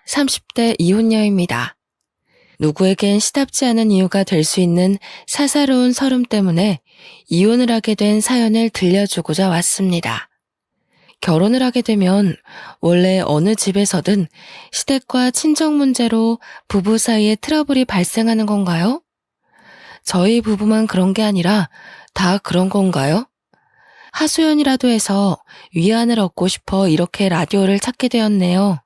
30대 이혼녀입니다. 누구에겐 시답지 않은 이유가 될 수 있는 사사로운 서름 때문에 이혼을 하게 된 사연을 들려주고자 왔습니다. 결혼을 하게 되면 원래 어느 집에서든 시댁과 친정 문제로 부부 사이에 트러블이 발생하는 건가요? 저희 부부만 그런 게 아니라 다 그런 건가요? 하소연이라도 해서 위안을 얻고 싶어 이렇게 라디오를 찾게 되었네요.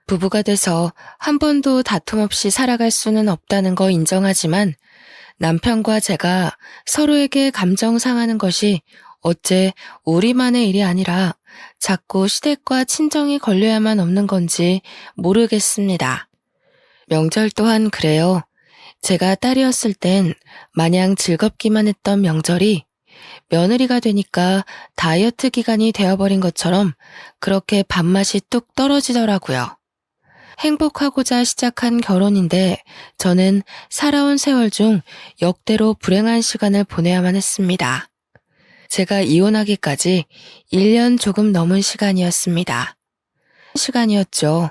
부부가 돼서 한 번도 다툼 없이 살아갈 수는 없다는 거 인정하지만 남편과 제가 서로에게 감정 상하는 것이 어째 우리만의 일이 아니라 자꾸 시댁과 친정이 걸려야만 없는 건지 모르겠습니다. 명절 또한 그래요. 제가 딸이었을 땐 마냥 즐겁기만 했던 명절이 며느리가 되니까 다이어트 기간이 되어버린 것처럼 그렇게 밥맛이 뚝 떨어지더라고요. 행복하고자 시작한 결혼인데 저는 살아온 세월 중 역대로 불행한 시간을 보내야만 했습니다. 제가 이혼하기까지 1년 조금 넘은 시간이었습니다. 시간이었죠.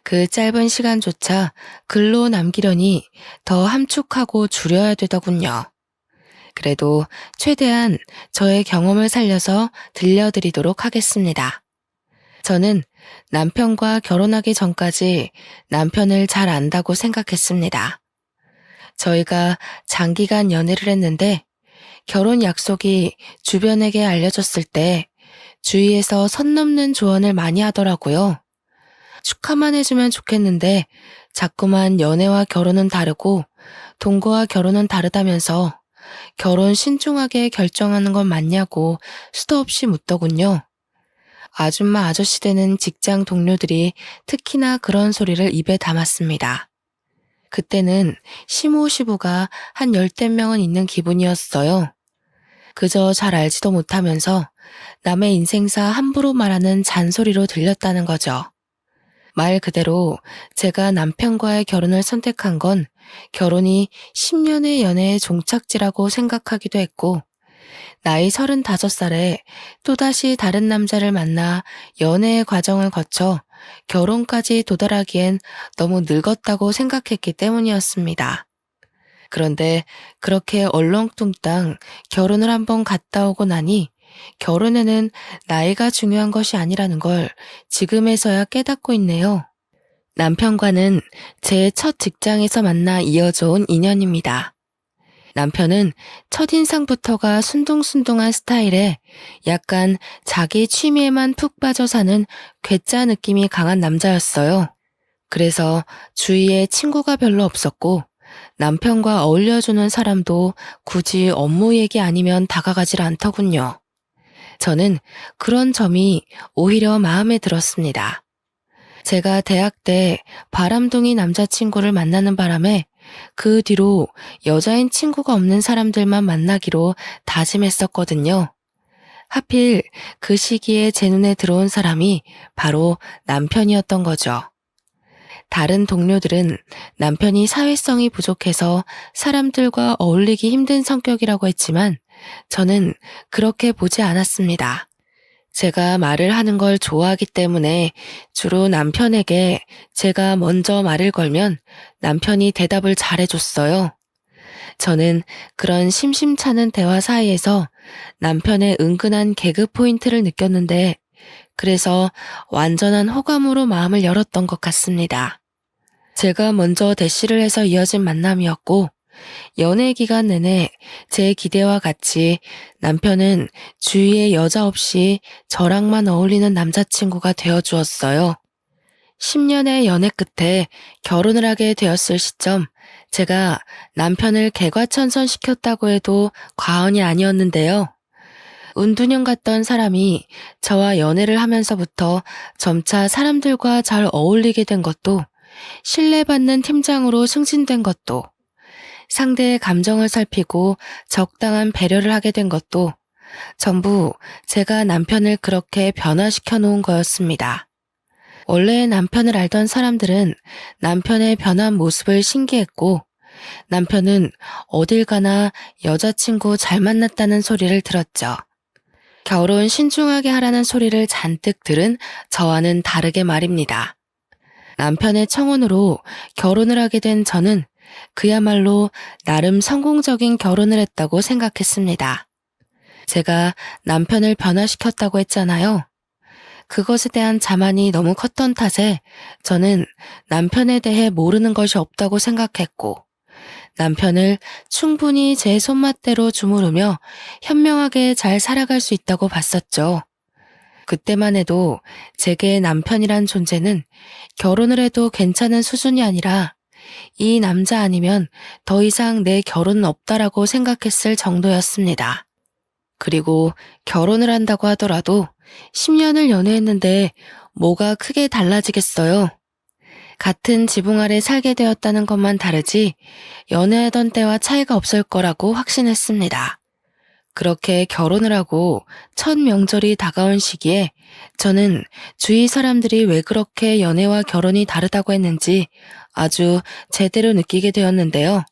그 짧은 시간조차 글로 남기려니 더 함축하고 줄여야 되더군요. 그래도 최대한 저의 경험을 살려서 들려드리도록 하겠습니다. 저는 남편과 결혼하기 전까지 남편을 잘 안다고 생각했습니다. 저희가 장기간 연애를 했는데 결혼 약속이 주변에게 알려졌을 때 주위에서 선 넘는 조언을 많이 하더라고요. 축하만 해주면 좋겠는데 자꾸만 연애와 결혼은 다르고 동거와 결혼은 다르다면서 결혼 신중하게 결정하는 건 맞냐고 수도 없이 묻더군요. 아줌마 아저씨 되는 직장 동료들이 특히나 그런 소리를 입에 담았습니다. 그때는 시모시부가 한 10대 명은 있는 기분이었어요. 그저 잘 알지도 못하면서 남의 인생사 함부로 말하는 잔소리로 들렸다는 거죠. 말 그대로 제가 남편과의 결혼을 선택한 건 결혼이 10년의 연애의 종착지라고 생각하기도 했고 나이 35살에 또다시 다른 남자를 만나 연애의 과정을 거쳐 결혼까지 도달하기엔 너무 늙었다고 생각했기 때문이었습니다. 그런데 그렇게 얼렁뚱땅 결혼을 한번 갔다 오고 나니 결혼에는 나이가 중요한 것이 아니라는 걸 지금에서야 깨닫고 있네요. 남편과는 제 첫 직장에서 만나 이어져 온 인연입니다. 남편은 첫인상부터가 순둥순둥한 스타일에 약간 자기 취미에만 푹 빠져 사는 괴짜 느낌이 강한 남자였어요. 그래서 주위에 친구가 별로 없었고 남편과 어울려주는 사람도 굳이 업무 얘기 아니면 다가가질 않더군요. 저는 그런 점이 오히려 마음에 들었습니다. 제가 대학 때 바람둥이 남자친구를 만나는 바람에 그 뒤로 여자인 친구가 없는 사람들만 만나기로 다짐했었거든요. 하필 그 시기에 제 눈에 들어온 사람이 바로 남편이었던 거죠. 다른 동료들은 남편이 사회성이 부족해서 사람들과 어울리기 힘든 성격이라고 했지만 저는 그렇게 보지 않았습니다. 제가 말을 하는 걸 좋아하기 때문에 주로 남편에게 제가 먼저 말을 걸면 남편이 대답을 잘해줬어요. 저는 그런 심심찮은 대화 사이에서 남편의 은근한 개그 포인트를 느꼈는데 그래서 완전한 호감으로 마음을 열었던 것 같습니다. 제가 먼저 대시를 해서 이어진 만남이었고 연애 기간 내내 제 기대와 같이 남편은 주위에 여자 없이 저랑만 어울리는 남자친구가 되어주었어요. 10년의 연애 끝에 결혼을 하게 되었을 시점 제가 남편을 개과천선시켰다고 해도 과언이 아니었는데요. 운두년 같던 사람이 저와 연애를 하면서부터 점차 사람들과 잘 어울리게 된 것도 신뢰받는 팀장으로 승진된 것도 상대의 감정을 살피고 적당한 배려를 하게 된 것도 전부 제가 남편을 그렇게 변화시켜 놓은 거였습니다. 원래 남편을 알던 사람들은 남편의 변한 모습을 신기했고 남편은 어딜 가나 여자친구 잘 만났다는 소리를 들었죠. 결혼 신중하게 하라는 소리를 잔뜩 들은 저와는 다르게 말입니다. 남편의 청혼으로 결혼을 하게 된 저는 그야말로 나름 성공적인 결혼을 했다고 생각했습니다. 제가 남편을 변화시켰다고 했잖아요. 그것에 대한 자만이 너무 컸던 탓에 저는 남편에 대해 모르는 것이 없다고 생각했고, 남편을 충분히 제 손맛대로 주무르며 현명하게 잘 살아갈 수 있다고 봤었죠. 그때만 해도 제게 남편이란 존재는 결혼을 해도 괜찮은 수준이 아니라 이 남자 아니면 더 이상 내 결혼은 없다라고 생각했을 정도였습니다. 그리고 결혼을 한다고 하더라도 10년을 연애했는데 뭐가 크게 달라지겠어요. 같은 지붕 아래 살게 되었다는 것만 다르지 연애하던 때와 차이가 없을 거라고 확신했습니다. 그렇게 결혼을 하고 첫 명절이 다가온 시기에 저는 주위 사람들이 왜 그렇게 연애와 결혼이 다르다고 했는지 아주 제대로 느끼게 되었는데요.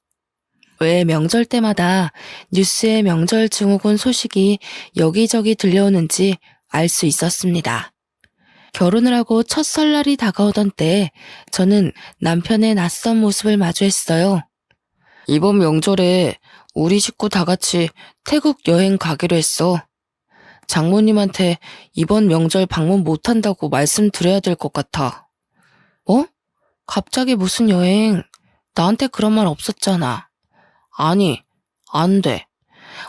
왜 명절 때마다 뉴스에 명절 증후군 소식이 여기저기 들려오는지 알 수 있었습니다. 결혼을 하고 첫 설날이 다가오던 때에 저는 남편의 낯선 모습을 마주했어요. 이번 명절에 우리 식구 다 같이 태국 여행 가기로 했어. 장모님한테 이번 명절 방문 못한다고 말씀드려야 될 것 같아. 어? 갑자기 무슨 여행? 나한테 그런 말 없었잖아. 아니, 안 돼.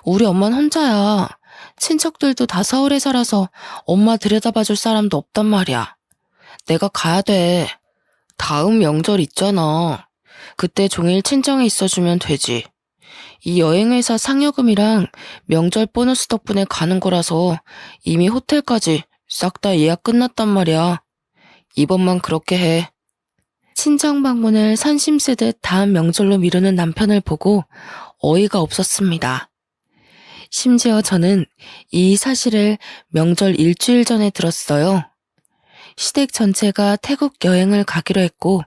우리 엄마는 혼자야. 친척들도 다 서울에 살아서 엄마 들여다봐줄 사람도 없단 말이야. 내가 가야 돼. 다음 명절 있잖아. 그때 종일 친정에 있어주면 되지. 이 여행회사 상여금이랑 명절 보너스 덕분에 가는 거라서 이미 호텔까지 싹 다 예약 끝났단 말이야. 이번만 그렇게 해. 친정 방문을 선심 쓰듯 다음 명절로 미루는 남편을 보고 어이가 없었습니다. 심지어 저는 이 사실을 명절 일주일 전에 들었어요. 시댁 전체가 태국 여행을 가기로 했고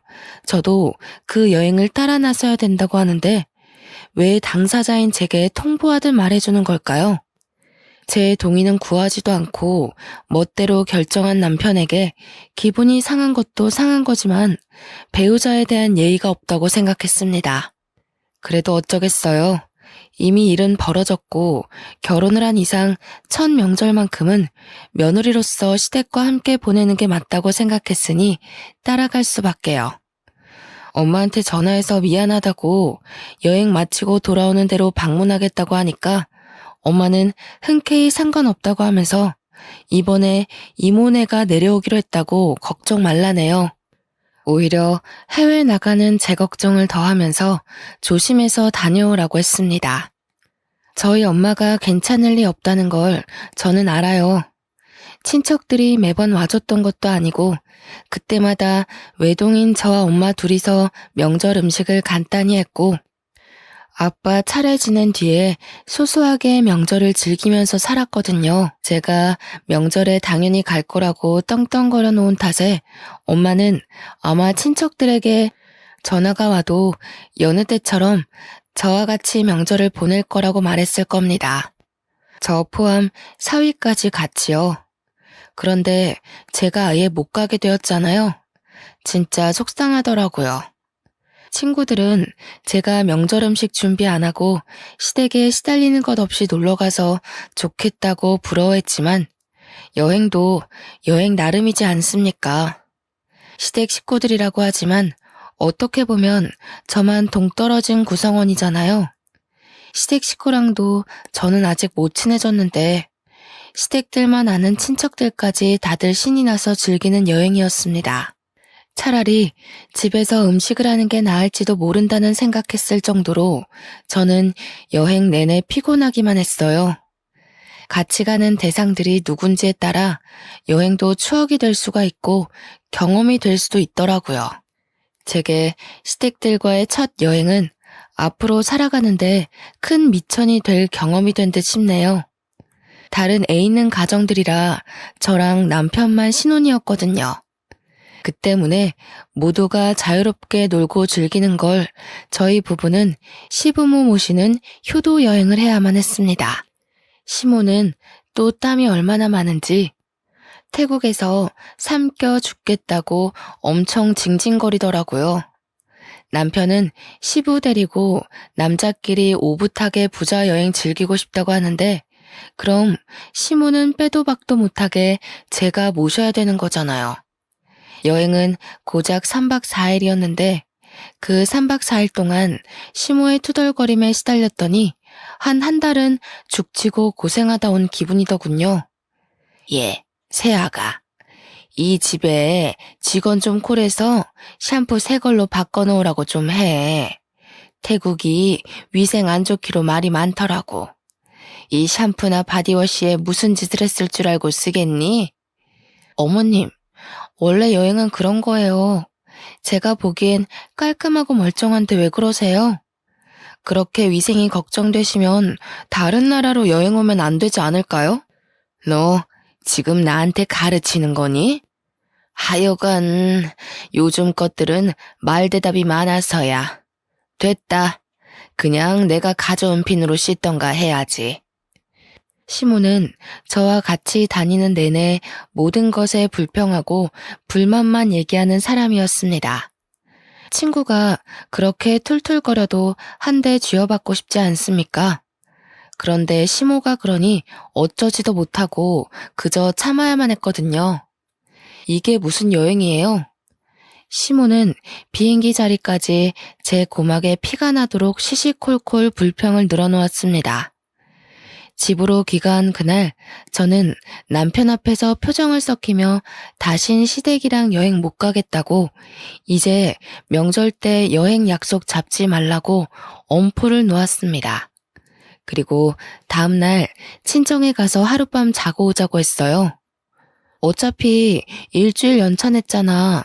저도 그 여행을 따라 나서야 된다고 하는데 왜 당사자인 제게 통보하듯 말해주는 걸까요? 제 동의는 구하지도 않고 멋대로 결정한 남편에게 기분이 상한 것도 상한 거지만 배우자에 대한 예의가 없다고 생각했습니다. 그래도 어쩌겠어요. 이미 일은 벌어졌고 결혼을 한 이상 첫 명절만큼은 며느리로서 시댁과 함께 보내는 게 맞다고 생각했으니 따라갈 수밖에요. 엄마한테 전화해서 미안하다고 여행 마치고 돌아오는 대로 방문하겠다고 하니까 엄마는 흔쾌히 상관없다고 하면서 이번에 이모네가 내려오기로 했다고 걱정 말라네요. 오히려 해외 나가는 제 걱정을 더하면서 조심해서 다녀오라고 했습니다. 저희 엄마가 괜찮을 리 없다는 걸 저는 알아요. 친척들이 매번 와줬던 것도 아니고 그때마다 외동인 저와 엄마 둘이서 명절 음식을 간단히 했고 아빠 차례 지낸 뒤에 소소하게 명절을 즐기면서 살았거든요. 제가 명절에 당연히 갈 거라고 떵떵거려 놓은 탓에 엄마는 아마 친척들에게 전화가 와도 여느 때처럼 저와 같이 명절을 보낼 거라고 말했을 겁니다. 저 포함 사위까지 같이요. 그런데 제가 아예 못 가게 되었잖아요. 진짜 속상하더라고요. 친구들은 제가 명절 음식 준비 안 하고 시댁에 시달리는 것 없이 놀러가서 좋겠다고 부러워했지만 여행도 여행 나름이지 않습니까? 시댁 식구들이라고 하지만 어떻게 보면 저만 동떨어진 구성원이잖아요. 시댁 식구랑도 저는 아직 못 친해졌는데 시댁들만 아는 친척들까지 다들 신이 나서 즐기는 여행이었습니다. 차라리 집에서 음식을 하는 게 나을지도 모른다는 생각했을 정도로 저는 여행 내내 피곤하기만 했어요. 같이 가는 대상들이 누군지에 따라 여행도 추억이 될 수가 있고 경험이 될 수도 있더라고요. 제게 시댁들과의 첫 여행은 앞으로 살아가는데 큰 미천이 될 경험이 된 듯 싶네요. 다른 애 있는 가정들이라 저랑 남편만 신혼이었거든요. 그 때문에 모두가 자유롭게 놀고 즐기는 걸 저희 부부는 시부모 모시는 효도 여행을 해야만 했습니다. 시모는 또 땀이 얼마나 많은지 태국에서 삼켜 죽겠다고 엄청 징징거리더라고요. 남편은 시부 데리고 남자끼리 오붓하게 부자 여행 즐기고 싶다고 하는데 그럼 시무는 빼도 박도 못하게 제가 모셔야 되는 거잖아요. 여행은 고작 3박 4일이었는데 그 3박 4일 동안 시무의 투덜거림에 시달렸더니 한 달은 죽치고 고생하다 온 기분이더군요. 예, 새아가. 이 집에 직원 좀 콜해서 샴푸 새 걸로 바꿔놓으라고 좀 해. 태국이 위생 안 좋기로 말이 많더라고. 이 샴푸나 바디워시에 무슨 짓을 했을 줄 알고 쓰겠니? 어머님, 원래 여행은 그런 거예요. 제가 보기엔 깔끔하고 멀쩡한데 왜 그러세요? 그렇게 위생이 걱정되시면 다른 나라로 여행 오면 안 되지 않을까요? 너 지금 나한테 가르치는 거니? 하여간 요즘 것들은 말대답이 많아서야. 됐다. 그냥 내가 가져온 핀으로 씻던가 해야지. 시모는 저와 같이 다니는 내내 모든 것에 불평하고 불만만 얘기하는 사람이었습니다. 친구가 그렇게 툴툴거려도 한 대 쥐어받고 싶지 않습니까? 그런데 시모가 그러니 어쩌지도 못하고 그저 참아야만 했거든요. 이게 무슨 여행이에요? 시모는 비행기 자리까지 제 고막에 피가 나도록 시시콜콜 불평을 늘어놓았습니다. 집으로 귀가한 그날 저는 남편 앞에서 표정을 썩히며 다신 시댁이랑 여행 못 가겠다고 이제 명절 때 여행 약속 잡지 말라고 엄포를 놓았습니다. 그리고 다음날 친정에 가서 하룻밤 자고 오자고 했어요. 어차피 일주일 연차냈잖아.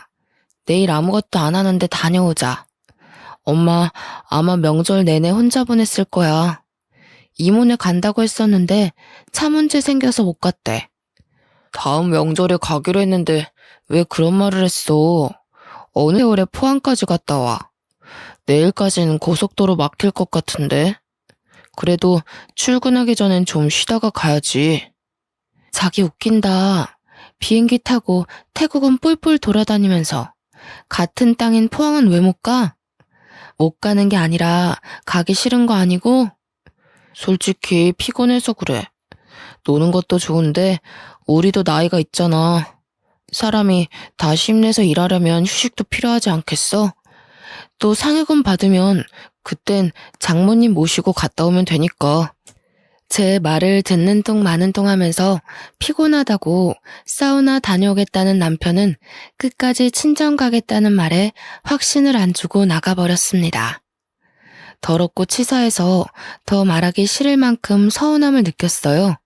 내일 아무것도 안 하는데 다녀오자. 엄마 아마 명절 내내 혼자 보냈을 거야. 이모네 간다고 했었는데 차 문제 생겨서 못 갔대. 다음 명절에 가기로 했는데 왜 그런 말을 했어? 어느 세월에 포항까지 갔다 와. 내일까지는 고속도로 막힐 것 같은데. 그래도 출근하기 전엔 좀 쉬다가 가야지. 자기 웃긴다. 비행기 타고 태국은 뿔뿔 돌아다니면서 같은 땅인 포항은 왜 못 가? 못 가는 게 아니라 가기 싫은 거 아니고? 솔직히 피곤해서 그래. 노는 것도 좋은데 우리도 나이가 있잖아. 사람이 다시 힘내서 일하려면 휴식도 필요하지 않겠어? 또 상여금 받으면 그땐 장모님 모시고 갔다 오면 되니까. 제 말을 듣는 둥 마는 둥 하면서 피곤하다고 사우나 다녀오겠다는 남편은 끝까지 친정 가겠다는 말에 확신을 안 주고 나가버렸습니다. 더럽고 치사해서 더 말하기 싫을 만큼 서운함을 느꼈어요.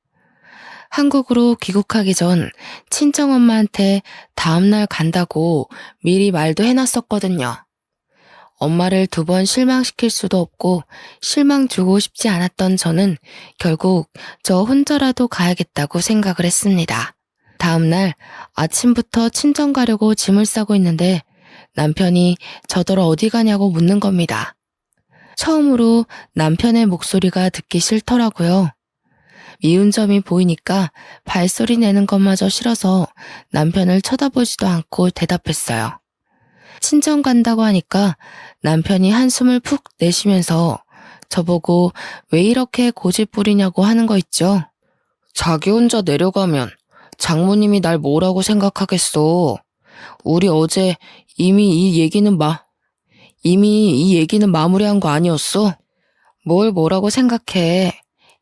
한국으로 귀국하기 전 친정엄마한테 다음날 간다고 미리 말도 해놨었거든요. 엄마를 2번 실망시킬 수도 없고 실망 주고 싶지 않았던 저는 결국 저 혼자라도 가야겠다고 생각을 했습니다. 다음날 아침부터 친정 가려고 짐을 싸고 있는데 남편이 저더러 어디 가냐고 묻는 겁니다. 처음으로 남편의 목소리가 듣기 싫더라고요. 미운 점이 보이니까 발소리 내는 것마저 싫어서 남편을 쳐다보지도 않고 대답했어요. 친정 간다고 하니까 남편이 한숨을 푹 내쉬면서 저보고 왜 이렇게 고집 부리냐고 하는 거 있죠. 자기 혼자 내려가면 장모님이 날 뭐라고 생각하겠어. 우리 어제 이미 이 얘기는 마무리한 거 아니었어? 뭘 뭐라고 생각해.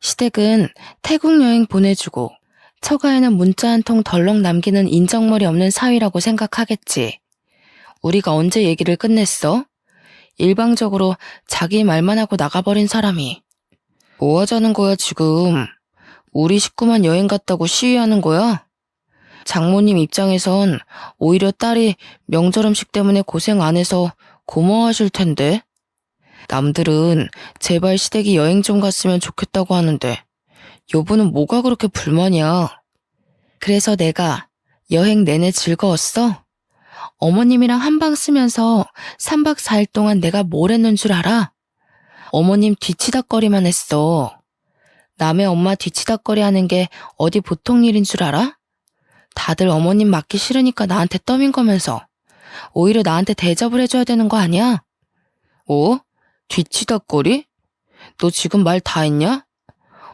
시댁은 태국 여행 보내주고 처가에는 문자 한 통 덜렁 남기는 인정머리 없는 사위라고 생각하겠지. 우리가 언제 얘기를 끝냈어? 일방적으로 자기 말만 하고 나가버린 사람이. 뭐 하자는 거야 지금? 우리 식구만 여행 갔다고 시위하는 거야? 장모님 입장에선 오히려 딸이 명절 음식 때문에 고생 안 해서 고마워하실 텐데. 남들은 제발 시댁이 여행 좀 갔으면 좋겠다고 하는데 여보는 뭐가 그렇게 불만이야? 그래서 내가 여행 내내 즐거웠어? 어머님이랑 한방 쓰면서 3박 4일 동안 내가 뭘 했는 줄 알아? 어머님 뒤치다꺼리만 했어. 남의 엄마 뒤치다꺼리 하는 게 어디 보통 일인 줄 알아? 다들 어머님 맞기 싫으니까 나한테 떠민 거면서 오히려 나한테 대접을 해줘야 되는 거 아니야? 어? 뒤치다꺼리? 너 지금 말 다 했냐?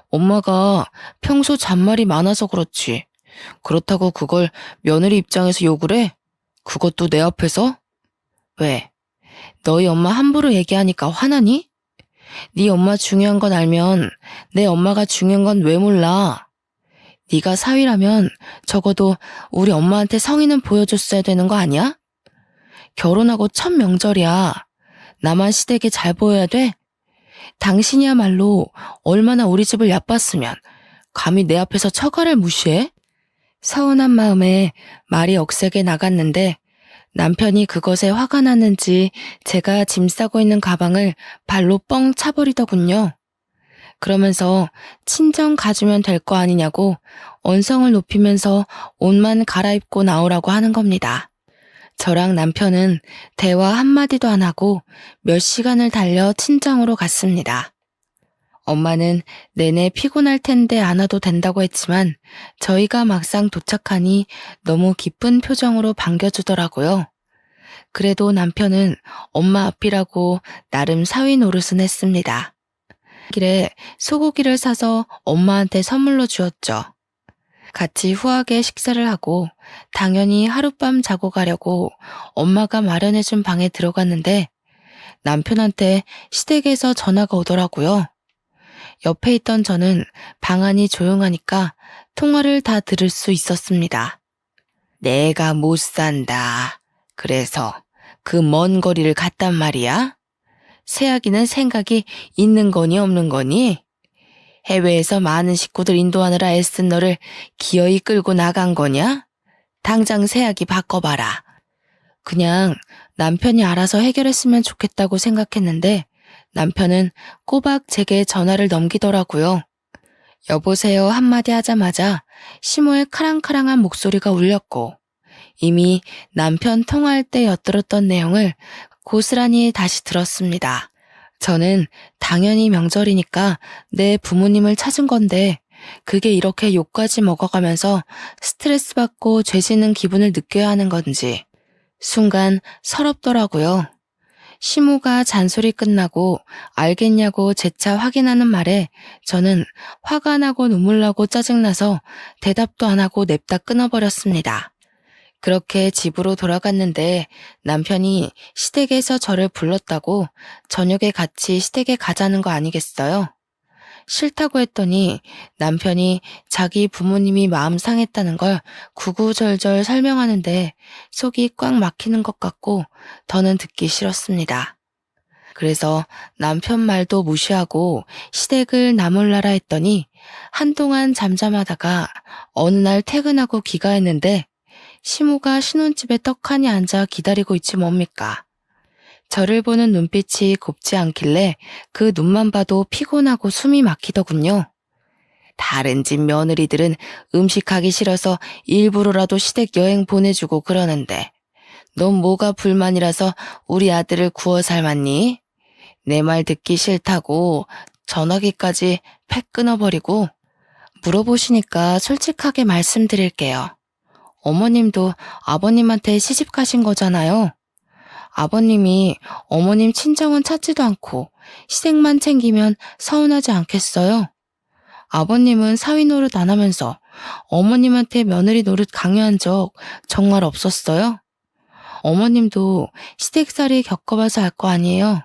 엄마가 평소 잔말이 많아서 그렇지. 그렇다고 그걸 며느리 입장에서 욕을 해? 그것도 내 앞에서? 왜? 너희 엄마 함부로 얘기하니까 화나니? 네 엄마 중요한 건 알면 내 엄마가 중요한 건 왜 몰라? 네가 사위라면 적어도 우리 엄마한테 성의는 보여줬어야 되는 거 아니야? 결혼하고 첫 명절이야. 나만 시댁에 잘 보여야 돼? 당신이야말로 얼마나 우리 집을 얕봤으면 감히 내 앞에서 처가를 무시해? 서운한 마음에 말이 억세게 나갔는데 남편이 그것에 화가 났는지 제가 짐 싸고 있는 가방을 발로 뻥 차버리더군요. 그러면서 친정 가주면 될 거 아니냐고 언성을 높이면서 옷만 갈아입고 나오라고 하는 겁니다. 저랑 남편은 대화 한마디도 안 하고 몇 시간을 달려 친정으로 갔습니다. 엄마는 내내 피곤할 텐데 안 와도 된다고 했지만 저희가 막상 도착하니 너무 기쁜 표정으로 반겨주더라고요. 그래도 남편은 엄마 앞이라고 나름 사위 노릇은 했습니다. 길에 소고기를 사서 엄마한테 선물로 주었죠. 같이 후하게 식사를 하고 당연히 하룻밤 자고 가려고 엄마가 마련해준 방에 들어갔는데 남편한테 시댁에서 전화가 오더라고요. 옆에 있던 저는 방 안이 조용하니까 통화를 다 들을 수 있었습니다. 내가 못 산다. 그래서 그 먼 거리를 갔단 말이야? 새아기는 생각이 있는 거니 없는 거니? 해외에서 많은 식구들 인도하느라 애쓴 너를 기어이 끌고 나간 거냐? 당장 새아기 바꿔봐라. 그냥 남편이 알아서 해결했으면 좋겠다고 생각했는데 남편은 꼬박 제게 전화를 넘기더라고요. 여보세요 한마디 하자마자 시모의 카랑카랑한 목소리가 울렸고 이미 남편 통화할 때 엿들었던 내용을 고스란히 다시 들었습니다. 저는 당연히 명절이니까 내 부모님을 찾은 건데 그게 이렇게 욕까지 먹어가면서 스트레스 받고 죄지는 기분을 느껴야 하는 건지 순간 서럽더라고요. 시모가 잔소리 끝나고 알겠냐고 재차 확인하는 말에 저는 화가 나고 눈물 나고 짜증나서 대답도 안 하고 냅다 끊어버렸습니다. 그렇게 집으로 돌아갔는데 남편이 시댁에서 저를 불렀다고 저녁에 같이 시댁에 가자는 거 아니겠어요? 싫다고 했더니 남편이 자기 부모님이 마음 상했다는 걸 구구절절 설명하는데 속이 꽉 막히는 것 같고 더는 듣기 싫었습니다. 그래서 남편 말도 무시하고 시댁을 나몰라라 했더니 한동안 잠잠하다가 어느 날 퇴근하고 귀가했는데 시모가 신혼집에 떡하니 앉아 기다리고 있지 뭡니까. 저를 보는 눈빛이 곱지 않길래 그 눈만 봐도 피곤하고 숨이 막히더군요. 다른 집 며느리들은 음식하기 싫어서 일부러라도 시댁 여행 보내주고 그러는데 넌 뭐가 불만이라서 우리 아들을 구워 삶았니? 내 말 듣기 싫다고 전화기까지 팩 끊어버리고 물어보시니까 솔직하게 말씀드릴게요. 어머님도 아버님한테 시집 가신 거잖아요. 아버님이 어머님 친정은 찾지도 않고 시댁만 챙기면 서운하지 않겠어요? 아버님은 사위 노릇 안 하면서 어머님한테 며느리 노릇 강요한 적 정말 없었어요? 어머님도 시댁살이 겪어봐서 알 거 아니에요?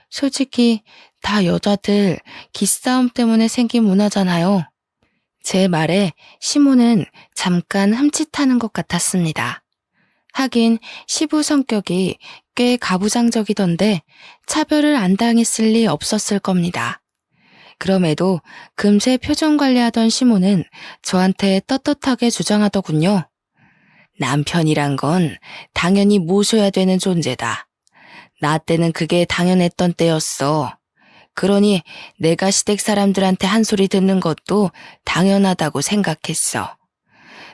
솔직히 다 여자들 기싸움 때문에 생긴 문화잖아요. 제 말에 시모는 잠깐 흠칫하는 것 같았습니다. 하긴 시부 성격이 꽤 가부장적이던데 차별을 안 당했을 리 없었을 겁니다. 그럼에도 금세 표정 관리하던 시모는 저한테 떳떳하게 주장하더군요. 남편이란 건 당연히 모셔야 되는 존재다. 나 때는 그게 당연했던 때였어. 그러니 내가 시댁 사람들한테 한 소리 듣는 것도 당연하다고 생각했어.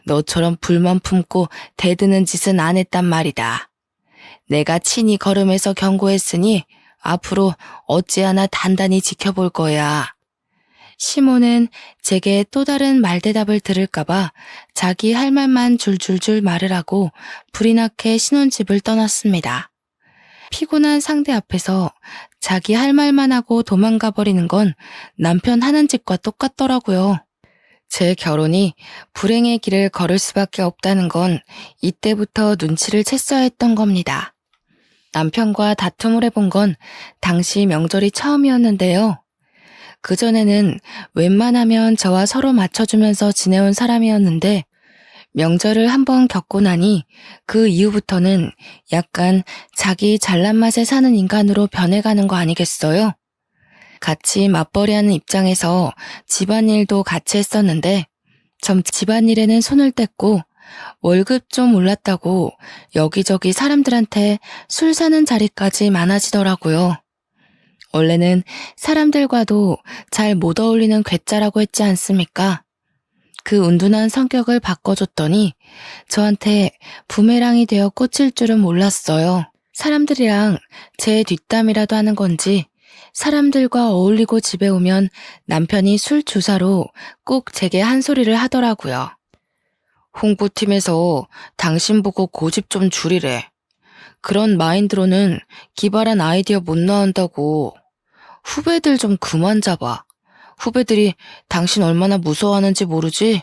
너처럼 불만 품고 대드는 짓은 안 했단 말이다. 내가 친히 걸음에서 경고했으니 앞으로 어찌하나 단단히 지켜볼 거야. 시모는 제게 또 다른 말대답을 들을까봐 자기 할 말만 줄줄줄 말을 하고 불이 나게 신혼집을 떠났습니다. 피곤한 상대 앞에서 자기 할 말만 하고 도망가 버리는 건 남편 하는 짓과 똑같더라고요. 제 결혼이 불행의 길을 걸을 수밖에 없다는 건 이때부터 눈치를 챘어야 했던 겁니다. 남편과 다툼을 해본 건 당시 명절이 처음이었는데요. 그전에는 웬만하면 저와 서로 맞춰주면서 지내온 사람이었는데 명절을 한번 겪고 나니 그 이후부터는 약간 자기 잘난 맛에 사는 인간으로 변해가는 거 아니겠어요? 같이 맞벌이하는 입장에서 집안일도 같이 했었는데 점 집안일에는 손을 뗐고 월급 좀 올랐다고 여기저기 사람들한테 술 사는 자리까지 많아지더라고요. 원래는 사람들과도 잘 못 어울리는 괴짜라고 했지 않습니까? 그 운둔한 성격을 바꿔줬더니 저한테 부메랑이 되어 꽂힐 줄은 몰랐어요. 사람들이랑 제 뒷담이라도 하는 건지 사람들과 어울리고 집에 오면 남편이 술 주사로 꼭 제게 한 소리를 하더라고요. 홍보팀에서 당신 보고 고집 좀 줄이래. 그런 마인드로는 기발한 아이디어 못 나온다고. 후배들 좀 그만 잡아. 후배들이 당신 얼마나 무서워하는지 모르지?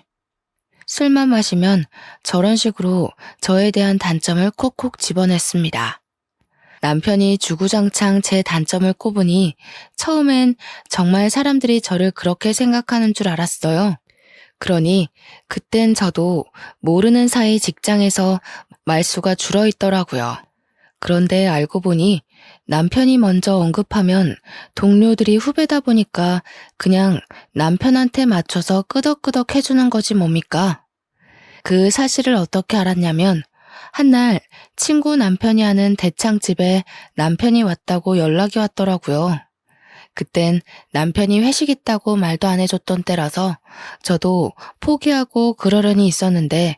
술만 마시면 저런 식으로 저에 대한 단점을 콕콕 집어냈습니다. 남편이 주구장창 제 단점을 꼽으니 처음엔 정말 사람들이 저를 그렇게 생각하는 줄 알았어요. 그러니 그땐 저도 모르는 사이 직장에서 말수가 줄어있더라고요. 그런데 알고 보니 남편이 먼저 언급하면 동료들이 후배다 보니까 그냥 남편한테 맞춰서 끄덕끄덕 해주는 거지 뭡니까? 그 사실을 어떻게 알았냐면 한날 친구 남편이 하는 대창집에 남편이 왔다고 연락이 왔더라고요. 그땐 남편이 회식 있다고 말도 안 해줬던 때라서 저도 포기하고 그러려니 있었는데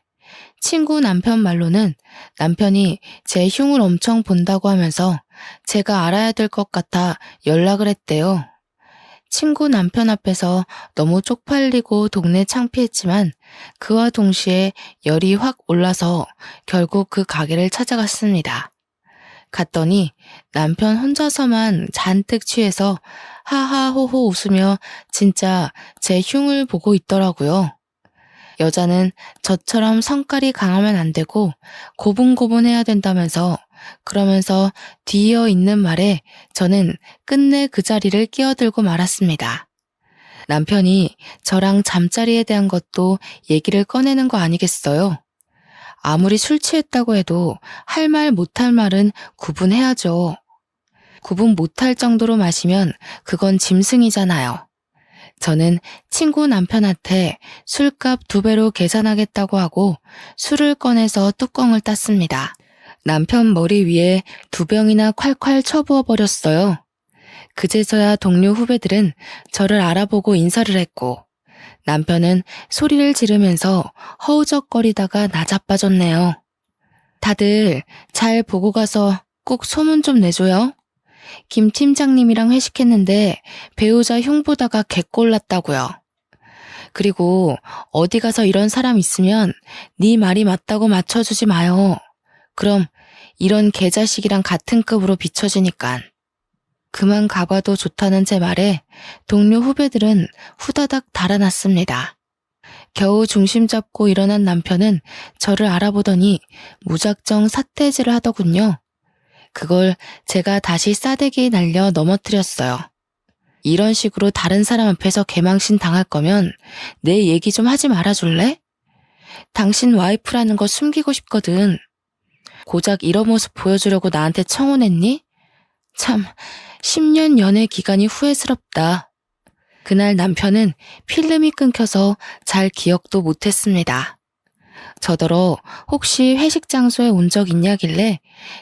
친구 남편 말로는 남편이 제 흉을 엄청 본다고 하면서 제가 알아야 될 것 같아 연락을 했대요. 친구 남편 앞에서 너무 쪽팔리고 동네 창피했지만 그와 동시에 열이 확 올라서 결국 그 가게를 찾아갔습니다. 갔더니 남편 혼자서만 잔뜩 취해서 하하호호 웃으며 진짜 제 흉을 보고 있더라고요. 여자는 저처럼 성깔이 강하면 안 되고 고분고분해야 된다면서 그러면서 뒤이어 있는 말에 저는 끝내 그 자리를 끼어들고 말았습니다. 남편이 저랑 잠자리에 대한 것도 얘기를 꺼내는 거 아니겠어요? 아무리 술 취했다고 해도 할 말 못할 말은 구분해야죠. 구분 못할 정도로 마시면 그건 짐승이잖아요. 저는 친구 남편한테 술값 2배로 계산하겠다고 하고 술을 꺼내서 뚜껑을 땄습니다. 남편 머리 위에 2병이나 콸콸 쳐부어 버렸어요. 그제서야 동료 후배들은 저를 알아보고 인사를 했고 남편은 소리를 지르면서 허우적거리다가 나자빠졌네요. 다들 잘 보고 가서 꼭 소문 좀 내줘요. 김 팀장님이랑 회식했는데 배우자 흉 보다가 개꼴났다고요. 그리고 어디 가서 이런 사람 있으면 네 말이 맞다고 맞춰주지 마요. 그럼 이런 개자식이랑 같은 급으로 비춰지니깐. 그만 가봐도 좋다는 제 말에 동료 후배들은 후다닥 달아났습니다. 겨우 중심 잡고 일어난 남편은 저를 알아보더니 무작정 삿대질을 하더군요. 그걸 제가 다시 싸대기 날려 넘어뜨렸어요. 이런 식으로 다른 사람 앞에서 개망신 당할 거면 내 얘기 좀 하지 말아줄래? 당신 와이프라는 거 숨기고 싶거든. 고작 이런 모습 보여주려고 나한테 청혼했니? 참, 10년 연애 기간이 후회스럽다. 그날 남편은 필름이 끊겨서 잘 기억도 못했습니다. 저더러 혹시 회식 장소에 온 적 있냐길래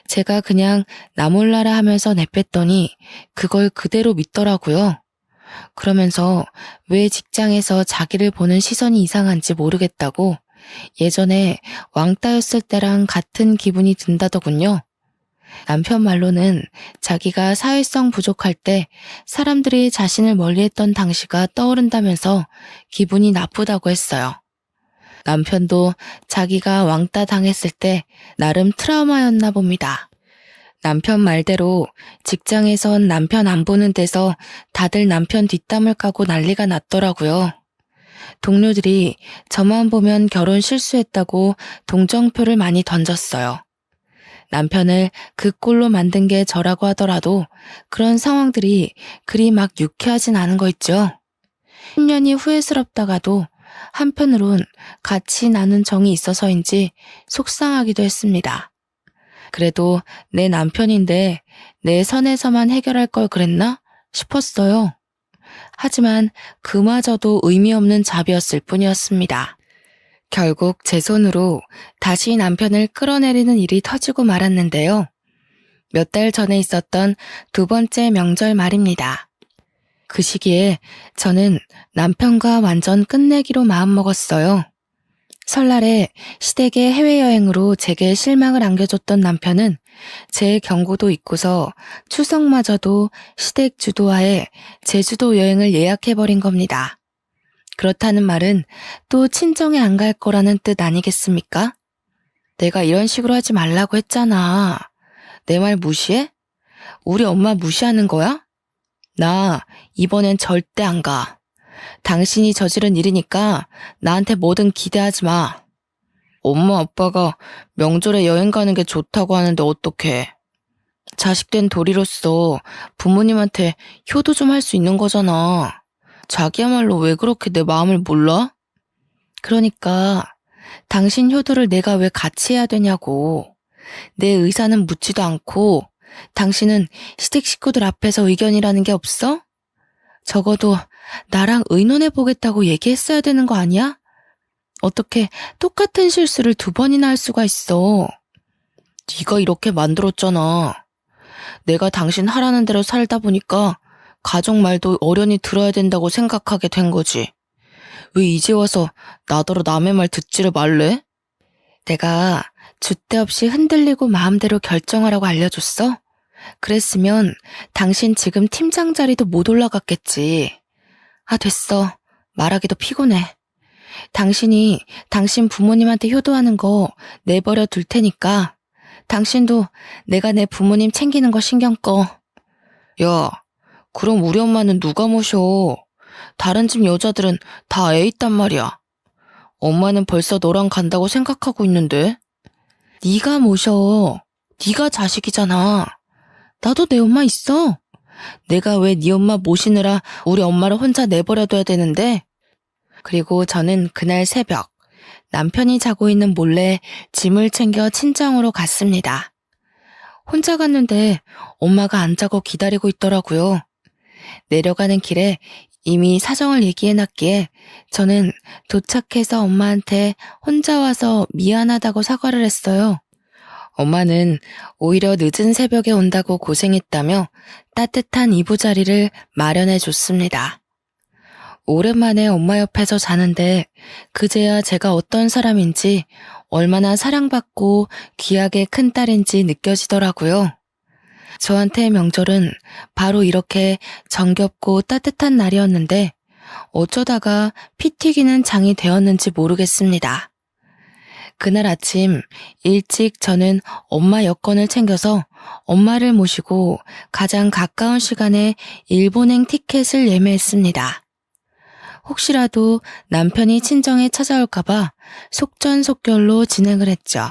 제가 그냥 나 몰라라 하면서 내뺐더니 그걸 그대로 믿더라고요. 그러면서 왜 직장에서 자기를 보는 시선이 이상한지 모르겠다고 예전에 왕따였을 때랑 같은 기분이 든다더군요. 남편 말로는 자기가 사회성 부족할 때 사람들이 자신을 멀리했던 당시가 떠오른다면서 기분이 나쁘다고 했어요. 남편도 자기가 왕따 당했을 때 나름 트라우마였나 봅니다. 남편 말대로 직장에선 남편 안 보는 데서 다들 남편 뒷담을 까고 난리가 났더라고요. 동료들이 저만 보면 결혼 실수했다고 동정표를 많이 던졌어요. 남편을 그 꼴로 만든 게 저라고 하더라도 그런 상황들이 그리 막 유쾌하진 않은 거 있죠. 10년이 후회스럽다가도 한편으론 같이 나눈 정이 있어서인지 속상하기도 했습니다. 그래도 내 남편인데 내 선에서만 해결할 걸 그랬나 싶었어요. 하지만 그마저도 의미 없는 잡이었을 뿐이었습니다. 결국 제 손으로 다시 남편을 끌어내리는 일이 터지고 말았는데요. 몇 달 전에 있었던 두 번째 명절 말입니다. 그 시기에 저는 남편과 완전 끝내기로 마음먹었어요. 설날에 시댁의 해외여행으로 제게 실망을 안겨줬던 남편은 제 경고도 잊고서 추석마저도 시댁 주도하에 제주도 여행을 예약해버린 겁니다. 그렇다는 말은 또 친정에 안 갈 거라는 뜻 아니겠습니까? 내가 이런 식으로 하지 말라고 했잖아. 내 말 무시해? 우리 엄마 무시하는 거야? 나 이번엔 절대 안 가. 당신이 저지른 일이니까 나한테 뭐든 기대하지 마. 엄마 아빠가 명절에 여행 가는 게 좋다고 하는데 어떡해. 자식된 도리로서 부모님한테 효도 좀 할 수 있는 거잖아. 자기야말로 왜 그렇게 내 마음을 몰라? 그러니까 당신 효도를 내가 왜 같이 해야 되냐고. 내 의사는 묻지도 않고 당신은 시댁 식구들 앞에서 의견이라는 게 없어? 적어도 나랑 의논해보겠다고 얘기했어야 되는 거 아니야? 어떻게 똑같은 실수를 두 번이나 할 수가 있어. 네가 이렇게 만들었잖아. 내가 당신 하라는 대로 살다 보니까 가족 말도 어련히 들어야 된다고 생각하게 된 거지. 왜 이제 와서 나더러 남의 말 듣지를 말래? 내가 줏대 없이 흔들리고 마음대로 결정하라고 알려줬어? 그랬으면 당신 지금 팀장 자리도 못 올라갔겠지. 아, 됐어. 말하기도 피곤해. 당신이 당신 부모님한테 효도하는 거 내버려 둘 테니까 당신도 내가 내 부모님 챙기는 거 신경 꺼. 야, 그럼 우리 엄마는 누가 모셔? 다른 집 여자들은 다 애 있단 말이야. 엄마는 벌써 너랑 간다고 생각하고 있는데. 네가 모셔. 네가 자식이잖아. 나도 내 엄마 있어. 내가 왜 네 엄마 모시느라 우리 엄마를 혼자 내버려둬야 되는데? 그리고 저는 그날 새벽 남편이 자고 있는 몰래 짐을 챙겨 친정으로 갔습니다. 혼자 갔는데 엄마가 안 자고 기다리고 있더라고요. 내려가는 길에 이미 사정을 얘기해놨기에 저는 도착해서 엄마한테 혼자 와서 미안하다고 사과를 했어요. 엄마는 오히려 늦은 새벽에 온다고 고생했다며 따뜻한 이부자리를 마련해 줬습니다. 오랜만에 엄마 옆에서 자는데 그제야 제가 어떤 사람인지 얼마나 사랑받고 귀하게 큰 딸인지 느껴지더라고요. 저한테 명절은 바로 이렇게 정겹고 따뜻한 날이었는데 어쩌다가 피 튀기는 장이 되었는지 모르겠습니다. 그날 아침 일찍 저는 엄마 여권을 챙겨서 엄마를 모시고 가장 가까운 시간에 일본행 티켓을 예매했습니다. 혹시라도 남편이 친정에 찾아올까봐 속전속결로 진행을 했죠.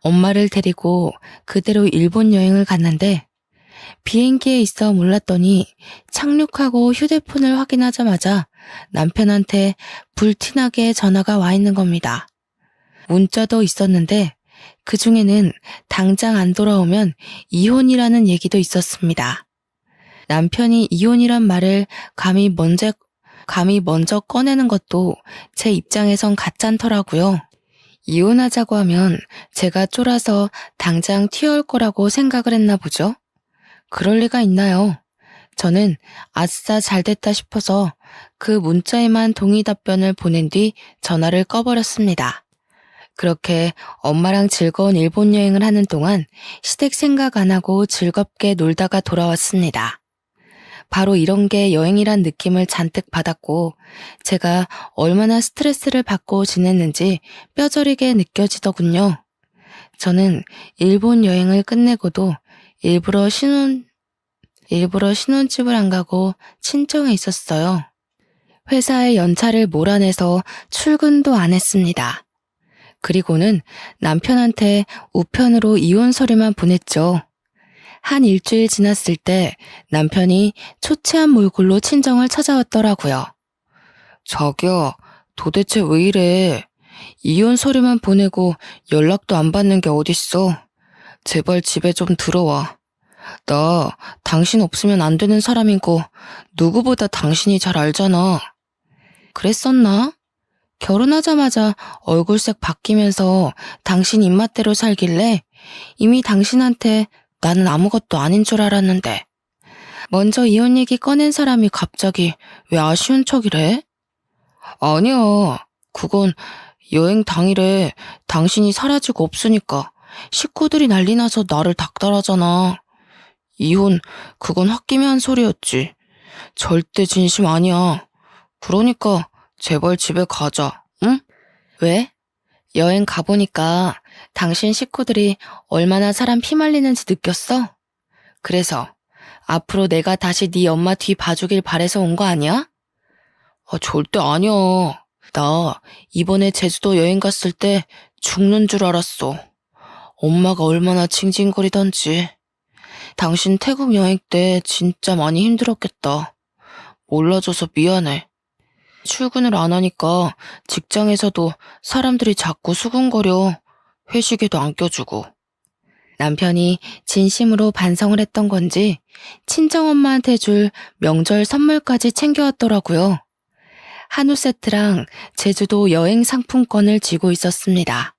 엄마를 데리고 그대로 일본 여행을 갔는데 비행기에 있어 몰랐더니 착륙하고 휴대폰을 확인하자마자 남편한테 불티나게 전화가 와 있는 겁니다. 문자도 있었는데 그중에는 당장 안 돌아오면 이혼이라는 얘기도 있었습니다. 남편이 이혼이란 말을 감히 먼저 꺼내는 것도 제 입장에선 가짠더라고요. 이혼하자고 하면 제가 쫄아서 당장 튀어올 거라고 생각을 했나 보죠. 그럴 리가 있나요? 저는 아싸 잘됐다 싶어서 그 문자에만 동의 답변을 보낸 뒤 전화를 꺼버렸습니다. 그렇게 엄마랑 즐거운 일본 여행을 하는 동안 시댁 생각 안 하고 즐겁게 놀다가 돌아왔습니다. 바로 이런 게 여행이란 느낌을 잔뜩 받았고 제가 얼마나 스트레스를 받고 지냈는지 뼈저리게 느껴지더군요. 저는 일본 여행을 끝내고도 일부러 신혼집을 안 가고 친정에 있었어요. 회사에 연차를 몰아내서 출근도 안 했습니다. 그리고는 남편한테 우편으로 이혼 서류만 보냈죠. 한 일주일 지났을 때 남편이 초췌한 몰골로 친정을 찾아왔더라고요. 자기야, 도대체 왜 이래? 이혼 서류만 보내고 연락도 안 받는 게 어딨어? 제발 집에 좀 들어와. 나 당신 없으면 안 되는 사람인 거 누구보다 당신이 잘 알잖아. 그랬었나? 결혼하자마자 얼굴색 바뀌면서 당신 입맛대로 살길래 이미 당신한테 나는 아무것도 아닌 줄 알았는데 먼저 이혼 얘기 꺼낸 사람이 갑자기 왜 아쉬운 척이래? 아니야. 그건 여행 당일에 당신이 사라지고 없으니까 식구들이 난리 나서 나를 닥달하잖아. 이혼, 그건 홧김에 한 소리였지. 절대 진심 아니야. 그러니까 제발 집에 가자, 응? 왜? 여행 가보니까 당신 식구들이 얼마나 사람 피말리는지 느꼈어? 그래서 앞으로 내가 다시 네 엄마 뒤 봐주길 바래서 온 거 아니야? 절대 아니야. 나 이번에 제주도 여행 갔을 때 죽는 줄 알았어. 엄마가 얼마나 징징거리던지. 당신 태국 여행 때 진짜 많이 힘들었겠다. 몰라줘서 미안해. 출근을 안 하니까 직장에서도 사람들이 자꾸 수군거려. 회식에도 안 껴주고. 남편이 진심으로 반성을 했던 건지 친정엄마한테 줄 명절 선물까지 챙겨왔더라고요. 한우 세트랑 제주도 여행 상품권을 쥐고 있었습니다.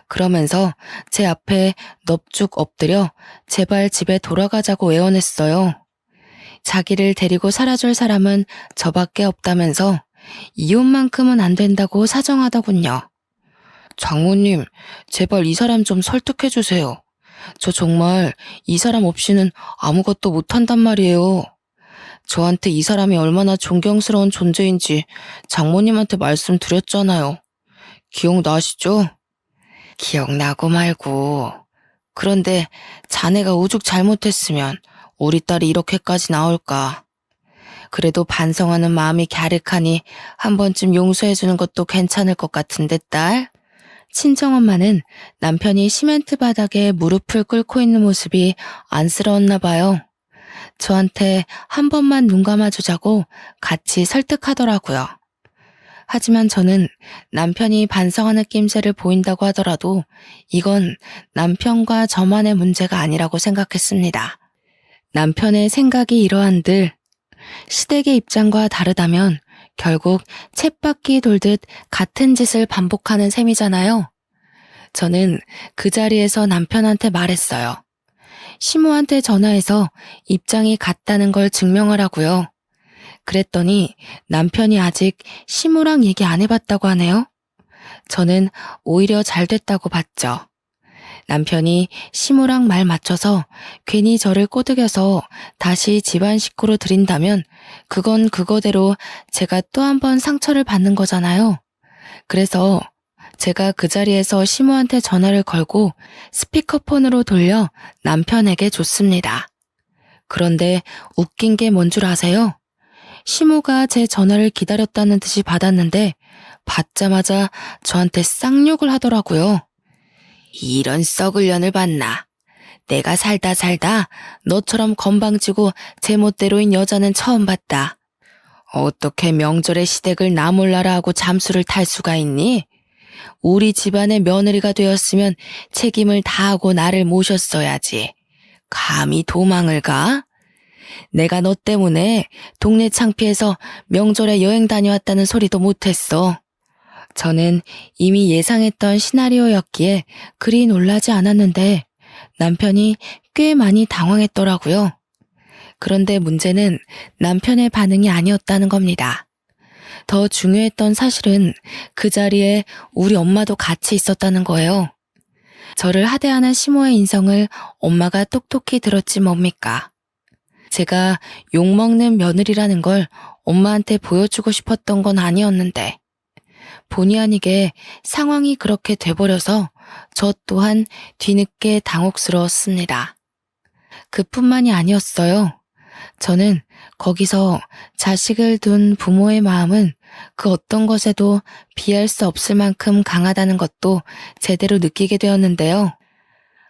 그러면서 제 앞에 넙죽 엎드려 제발 집에 돌아가자고 애원했어요. 자기를 데리고 살아줄 사람은 저밖에 없다면서 이혼만큼은 안 된다고 사정하더군요. 장모님, 제발 이 사람 좀 설득해주세요. 저 정말 이 사람 없이는 아무것도 못한단 말이에요. 저한테 이 사람이 얼마나 존경스러운 존재인지 장모님한테 말씀드렸잖아요. 기억나시죠? 기억나고 말고. 그런데 자네가 오죽 잘못했으면 우리 딸이 이렇게까지 나올까. 그래도 반성하는 마음이 갸륵하니 한 번쯤 용서해주는 것도 괜찮을 것 같은데 딸? 친정엄마는 남편이 시멘트 바닥에 무릎을 꿇고 있는 모습이 안쓰러웠나 봐요. 저한테 한 번만 눈 감아주자고 같이 설득하더라고요. 하지만 저는 남편이 반성하는 낌새를 보인다고 하더라도 이건 남편과 저만의 문제가 아니라고 생각했습니다. 남편의 생각이 이러한들 시댁의 입장과 다르다면 결국 쳇바퀴 돌듯 같은 짓을 반복하는 셈이잖아요. 저는 그 자리에서 남편한테 말했어요. 시모한테 전화해서 입장이 같다는 걸 증명하라고요. 그랬더니 남편이 아직 시모랑 얘기 안 해봤다고 하네요. 저는 오히려 잘 됐다고 봤죠. 남편이 시모랑 말 맞춰서 괜히 저를 꼬드겨서 다시 집안 식구로 들인다면 그건 그거대로 제가 또 한 번 상처를 받는 거잖아요. 그래서 제가 그 자리에서 시모한테 전화를 걸고 스피커폰으로 돌려 남편에게 줬습니다. 그런데 웃긴 게 뭔 줄 아세요? 시모가 제 전화를 기다렸다는 듯이 받았는데 받자마자 저한테 쌍욕을 하더라고요. 이런 썩을 년을 봤나. 내가 살다 너처럼 건방지고 제멋대로인 여자는 처음 봤다. 어떻게 명절에 시댁을 나 몰라라 하고 잠수를 탈 수가 있니? 우리 집안의 며느리가 되었으면 책임을 다하고 나를 모셨어야지. 감히 도망을 가? 내가 너 때문에 동네 창피해서 명절에 여행 다녀왔다는 소리도 못했어. 저는 이미 예상했던 시나리오였기에 그리 놀라지 않았는데 남편이 꽤 많이 당황했더라고요. 그런데 문제는 남편의 반응이 아니었다는 겁니다. 더 중요했던 사실은 그 자리에 우리 엄마도 같이 있었다는 거예요. 저를 하대하는 시모의 인성을 엄마가 똑똑히 들었지 뭡니까? 제가 욕먹는 며느리라는 걸 엄마한테 보여주고 싶었던 건 아니었는데 본의 아니게 상황이 그렇게 돼버려서 저 또한 뒤늦게 당혹스러웠습니다. 그뿐만이 아니었어요. 저는 거기서 자식을 둔 부모의 마음은 그 어떤 것에도 비할 수 없을 만큼 강하다는 것도 제대로 느끼게 되었는데요.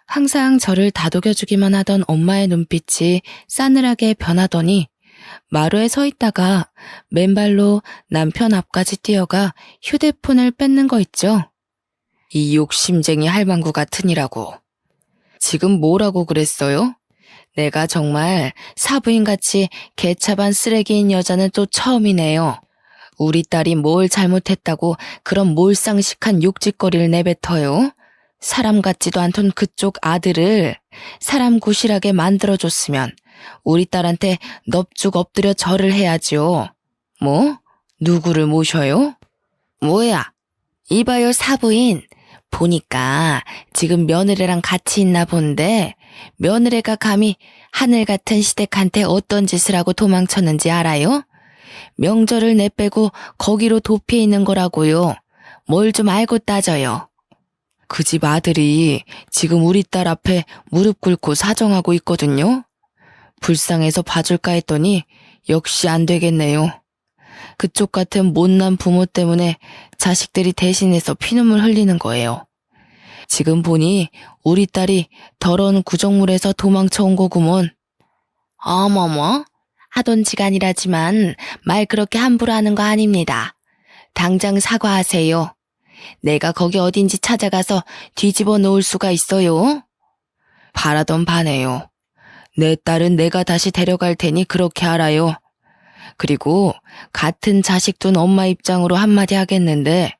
항상 저를 다독여주기만 하던 엄마의 눈빛이 싸늘하게 변하더니 마루에 서 있다가 맨발로 남편 앞까지 뛰어가 휴대폰을 뺏는 거 있죠. 이 욕심쟁이 할망구 같으니라고. 지금 뭐라고 그랬어요? 내가 정말 사부인같이 개차반 쓰레기인 여자는 또 처음이네요. 우리 딸이 뭘 잘못했다고 그런 몰상식한 욕짓거리를 내뱉어요? 사람 같지도 않던 그쪽 아들을 사람 구실하게 만들어줬으면 우리 딸한테 넙죽 엎드려 절을 해야지요. 뭐? 누구를 모셔요? 뭐야? 이봐요 사부인. 보니까 지금 며느리랑 같이 있나 본데 며느리가 감히 하늘 같은 시댁한테 어떤 짓을 하고 도망쳤는지 알아요? 명절을 내빼고 거기로 도피해 있는 거라고요. 뭘 좀 알고 따져요. 그 집 아들이 지금 우리 딸 앞에 무릎 꿇고 사정하고 있거든요. 불쌍해서 봐줄까 했더니 역시 안 되겠네요. 그쪽 같은 못난 부모 때문에 자식들이 대신해서 피눈물 흘리는 거예요. 지금 보니 우리 딸이 더러운 구정물에서 도망쳐온 거구먼. 어머머, 하돈지간이라지만 말 그렇게 함부로 하는 거 아닙니다. 당장 사과하세요. 내가 거기 어딘지 찾아가서 뒤집어 놓을 수가 있어요? 바라던 바네요. 내 딸은 내가 다시 데려갈 테니 그렇게 알아요. 그리고 같은 자식 둔 엄마 입장으로 한마디 하겠는데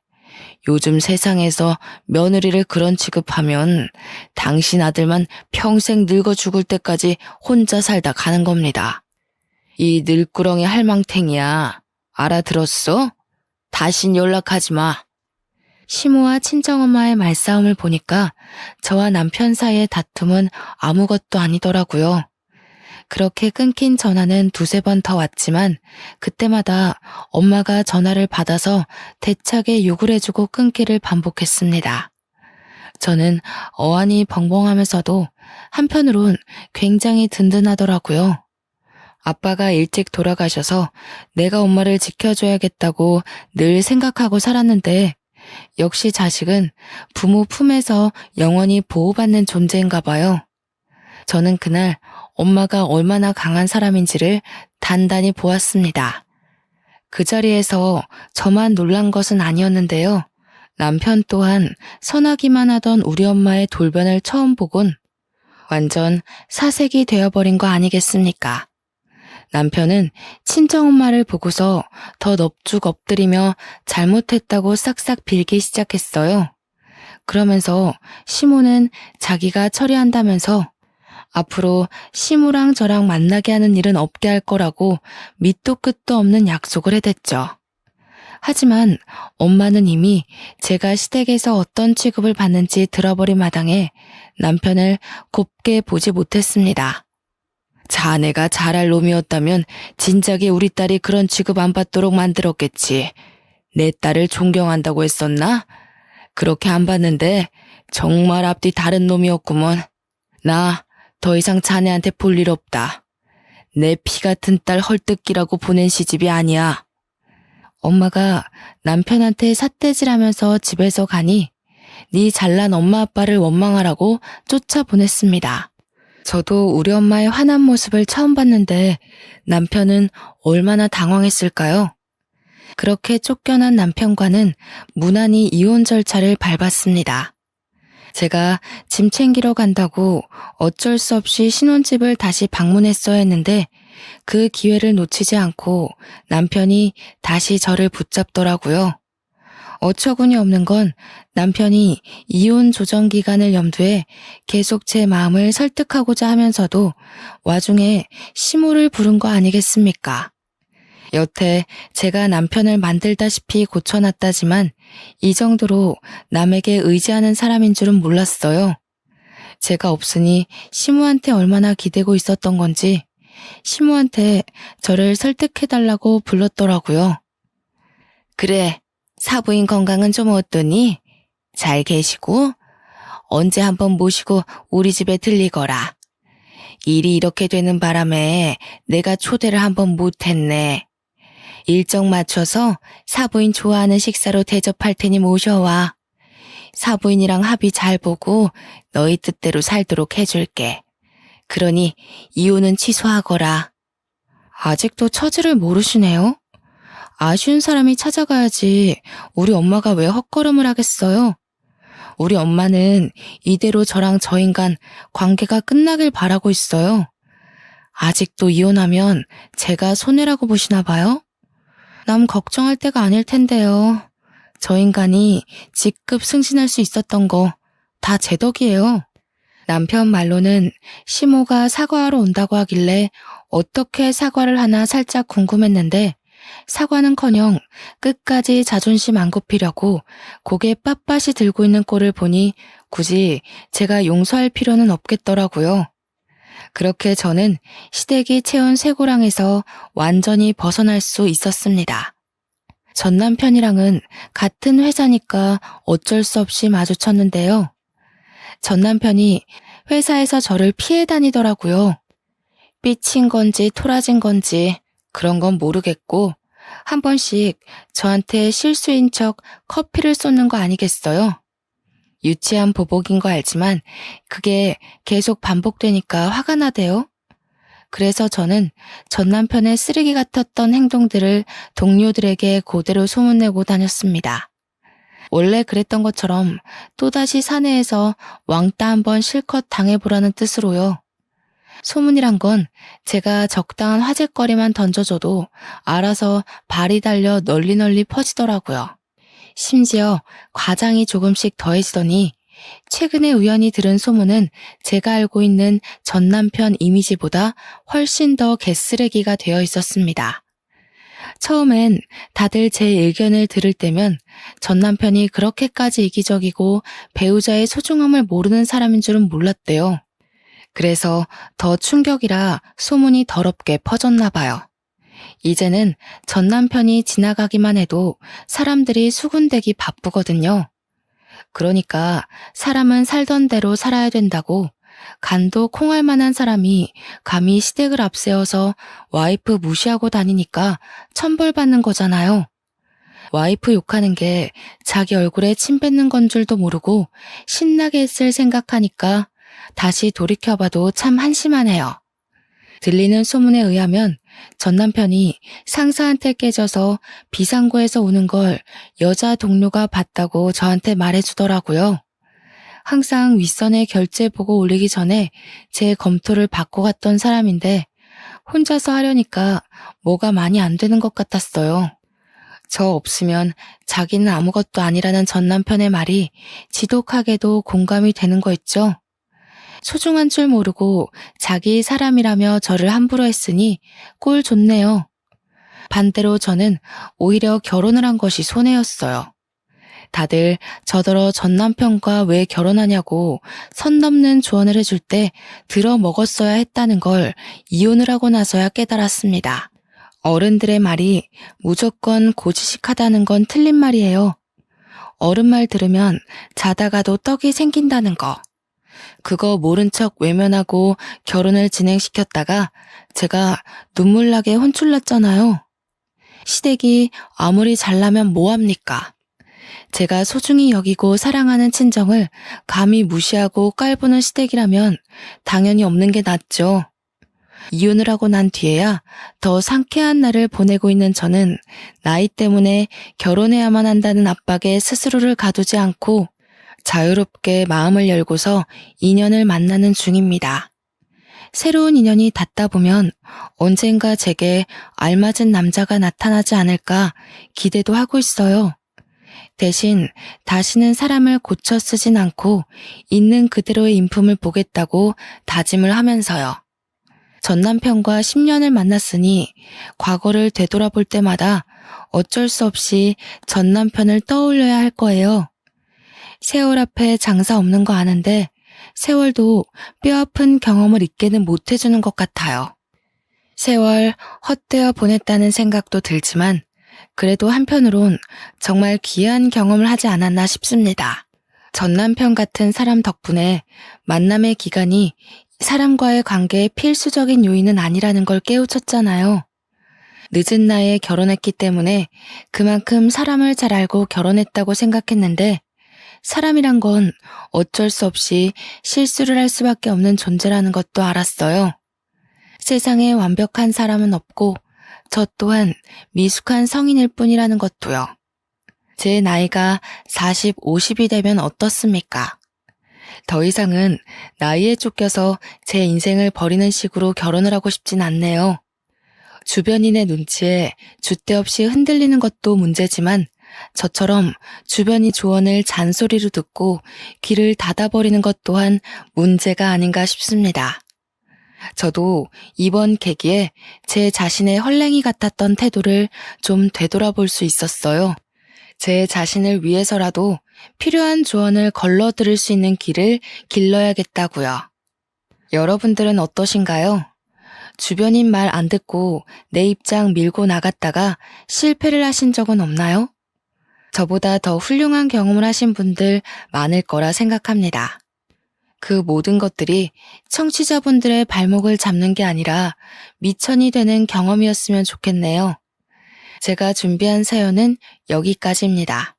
요즘 세상에서 며느리를 그런 취급하면 당신 아들만 평생 늙어 죽을 때까지 혼자 살다 가는 겁니다. 이 늙구렁이 할망탱이야. 알아들었어? 다신 연락하지 마. 시모와 친정엄마의 말싸움을 보니까 저와 남편 사이의 다툼은 아무것도 아니더라고요. 그렇게 끊긴 전화는 두세 번 더 왔지만 그때마다 엄마가 전화를 받아서 대차게 욕을 해주고 끊기를 반복했습니다. 저는 어안이 벙벙하면서도 한편으론 굉장히 든든하더라고요. 아빠가 일찍 돌아가셔서 내가 엄마를 지켜줘야겠다고 늘 생각하고 살았는데 역시 자식은 부모 품에서 영원히 보호받는 존재인가 봐요. 저는 그날 엄마가 얼마나 강한 사람인지를 단단히 보았습니다. 그 자리에서 저만 놀란 것은 아니었는데요. 남편 또한 선하기만 하던 우리 엄마의 돌변을 처음 보곤 완전 사색이 되어버린 거 아니겠습니까? 남편은 친정엄마를 보고서 더 넙죽 엎드리며 잘못했다고 싹싹 빌기 시작했어요. 그러면서 시모는 자기가 처리한다면서 앞으로 시모랑 저랑 만나게 하는 일은 없게 할 거라고 밑도 끝도 없는 약속을 해댔죠. 하지만 엄마는 이미 제가 시댁에서 어떤 취급을 받는지 들어버린 마당에 남편을 곱게 보지 못했습니다. 자네가 잘할 놈이었다면 진작에 우리 딸이 그런 취급 안 받도록 만들었겠지. 내 딸을 존경한다고 했었나? 그렇게 안 봤는데 정말 앞뒤 다른 놈이었구먼. 나 더 이상 자네한테 볼 일 없다. 내 피 같은 딸 헐뜯기라고 보낸 시집이 아니야. 엄마가 남편한테 삿대질하면서 집에서 가니 네 잘난 엄마 아빠를 원망하라고 쫓아보냈습니다. 저도 우리 엄마의 화난 모습을 처음 봤는데 남편은 얼마나 당황했을까요? 그렇게 쫓겨난 남편과는 무난히 이혼 절차를 밟았습니다. 제가 짐 챙기러 간다고 어쩔 수 없이 신혼집을 다시 방문했어야 했는데 그 기회를 놓치지 않고 남편이 다시 저를 붙잡더라고요. 어처구니 없는 건 남편이 이혼 조정 기간을 염두에 계속 제 마음을 설득하고자 하면서도 와중에 시모를 부른 거 아니겠습니까? 여태 제가 남편을 만들다시피 고쳐놨다지만 이 정도로 남에게 의지하는 사람인 줄은 몰랐어요. 제가 없으니 시무한테 얼마나 기대고 있었던 건지 시무한테 저를 설득해달라고 불렀더라고요. 그래, 사부인 건강은 좀 어떠니? 잘 계시고? 언제 한번 모시고 우리 집에 들리거라. 일이 이렇게 되는 바람에 내가 초대를 한번 못했네. 일정 맞춰서 사부인 좋아하는 식사로 대접할 테니 모셔와. 사부인이랑 합의 잘 보고 너희 뜻대로 살도록 해줄게. 그러니 이혼은 취소하거라. 아직도 처지를 모르시네요. 아쉬운 사람이 찾아가야지 우리 엄마가 왜 헛걸음을 하겠어요? 우리 엄마는 이대로 저랑 저 인간 관계가 끝나길 바라고 있어요. 아직도 이혼하면 제가 손해라고 보시나 봐요? 남 걱정할 때가 아닐 텐데요. 저 인간이 직급 승진할 수 있었던 거 다 제 덕이에요. 남편 말로는 시모가 사과하러 온다고 하길래 어떻게 사과를 하나 살짝 궁금했는데 사과는커녕 끝까지 자존심 안 굽히려고 고개 빳빳이 들고 있는 꼴을 보니 굳이 제가 용서할 필요는 없겠더라고요. 그렇게 저는 시댁이 채운 쇠고랑에서 완전히 벗어날 수 있었습니다. 전 남편이랑은 같은 회사니까 어쩔 수 없이 마주쳤는데요. 전 남편이 회사에서 저를 피해 다니더라고요. 삐친 건지 토라진 건지 그런 건 모르겠고 한 번씩 저한테 실수인 척 커피를 쏟는 거 아니겠어요? 유치한 보복인 거 알지만 그게 계속 반복되니까 화가 나대요. 그래서 저는 전 남편의 쓰레기 같았던 행동들을 동료들에게 그대로 소문내고 다녔습니다. 원래 그랬던 것처럼 또다시 사내에서 왕따 한번 실컷 당해보라는 뜻으로요. 소문이란 건 제가 적당한 화제거리만 던져줘도 알아서 발이 달려 널리 퍼지더라고요. 심지어 과장이 조금씩 더해지더니 최근에 우연히 들은 소문은 제가 알고 있는 전 남편 이미지보다 훨씬 더 개쓰레기가 되어 있었습니다. 처음엔 다들 제 의견을 들을 때면 전 남편이 그렇게까지 이기적이고 배우자의 소중함을 모르는 사람인 줄은 몰랐대요. 그래서 더 충격이라 소문이 더럽게 퍼졌나 봐요. 이제는 전 남편이 지나가기만 해도 사람들이 수군대기 바쁘거든요. 그러니까 사람은 살던 대로 살아야 된다고 간도 콩할 만한 사람이 감히 시댁을 앞세워서 와이프 무시하고 다니니까 천벌받는 거잖아요. 와이프 욕하는 게 자기 얼굴에 침 뱉는 건 줄도 모르고 신나게 했을 생각하니까 다시 돌이켜봐도 참 한심하네요. 들리는 소문에 의하면 전 남편이 상사한테 깨져서 비상구에서 오는 걸 여자 동료가 봤다고 저한테 말해주더라고요. 항상 윗선에 결제 보고 올리기 전에 제 검토를 받고 갔던 사람인데 혼자서 하려니까 뭐가 많이 안 되는 것 같았어요. 저 없으면 자기는 아무것도 아니라는 전 남편의 말이 지독하게도 공감이 되는 거 있죠. 소중한 줄 모르고 자기 사람이라며 저를 함부로 했으니 꼴 좋네요. 반대로 저는 오히려 결혼을 한 것이 손해였어요. 다들 저더러 전 남편과 왜 결혼하냐고 선 넘는 조언을 해줄 때 들어 먹었어야 했다는 걸 이혼을 하고 나서야 깨달았습니다. 어른들의 말이 무조건 고지식하다는 건 틀린 말이에요. 어른 말 들으면 자다가도 떡이 생긴다는 거. 그거 모른 척 외면하고 결혼을 진행시켰다가 제가 눈물나게 혼쭐났잖아요. 시댁이 아무리 잘나면 뭐합니까? 제가 소중히 여기고 사랑하는 친정을 감히 무시하고 깔보는 시댁이라면 당연히 없는 게 낫죠. 이혼을 하고 난 뒤에야 더 상쾌한 날을 보내고 있는 저는 나이 때문에 결혼해야만 한다는 압박에 스스로를 가두지 않고 자유롭게 마음을 열고서 인연을 만나는 중입니다. 새로운 인연이 닿다 보면 언젠가 제게 알맞은 남자가 나타나지 않을까 기대도 하고 있어요. 대신 다시는 사람을 고쳐 쓰진 않고 있는 그대로의 인품을 보겠다고 다짐을 하면서요. 전 남편과 10년을 만났으니 과거를 되돌아볼 때마다 어쩔 수 없이 전 남편을 떠올려야 할 거예요. 세월 앞에 장사 없는 거 아는데 세월도 뼈아픈 경험을 잊게는 못해주는 것 같아요. 세월 헛되어 보냈다는 생각도 들지만 그래도 한편으론 정말 귀한 경험을 하지 않았나 싶습니다. 전 남편 같은 사람 덕분에 만남의 기간이 사람과의 관계의 필수적인 요인은 아니라는 걸 깨우쳤잖아요. 늦은 나이에 결혼했기 때문에 그만큼 사람을 잘 알고 결혼했다고 생각했는데 사람이란 건 어쩔 수 없이 실수를 할 수밖에 없는 존재라는 것도 알았어요. 세상에 완벽한 사람은 없고 저 또한 미숙한 성인일 뿐이라는 것도요. 제 나이가 40, 50이 되면 어떻습니까? 더 이상은 나이에 쫓겨서 제 인생을 버리는 식으로 결혼을 하고 싶진 않네요. 주변인의 눈치에 줏대 없이 흔들리는 것도 문제지만 저처럼 주변이 조언을 잔소리로 듣고 귀를 닫아버리는 것 또한 문제가 아닌가 싶습니다. 저도 이번 계기에 제 자신의 헐랭이 같았던 태도를 좀 되돌아볼 수 있었어요. 제 자신을 위해서라도 필요한 조언을 걸러 들을 수 있는 길을 길러야겠다고요. 여러분들은 어떠신가요? 주변인 말 안 듣고 내 입장 밀고 나갔다가 실패를 하신 적은 없나요? 저보다 더 훌륭한 경험을 하신 분들 많을 거라 생각합니다. 그 모든 것들이 청취자분들의 발목을 잡는 게 아니라 미천이 되는 경험이었으면 좋겠네요. 제가 준비한 사연은 여기까지입니다.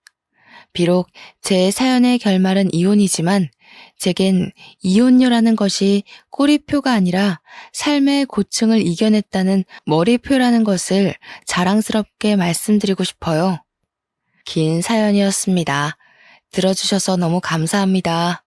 비록 제 사연의 결말은 이혼이지만 제겐 이혼녀라는 것이 꼬리표가 아니라 삶의 고충을 이겨냈다는 머리표라는 것을 자랑스럽게 말씀드리고 싶어요. 긴 사연이었습니다. 들어주셔서 너무 감사합니다.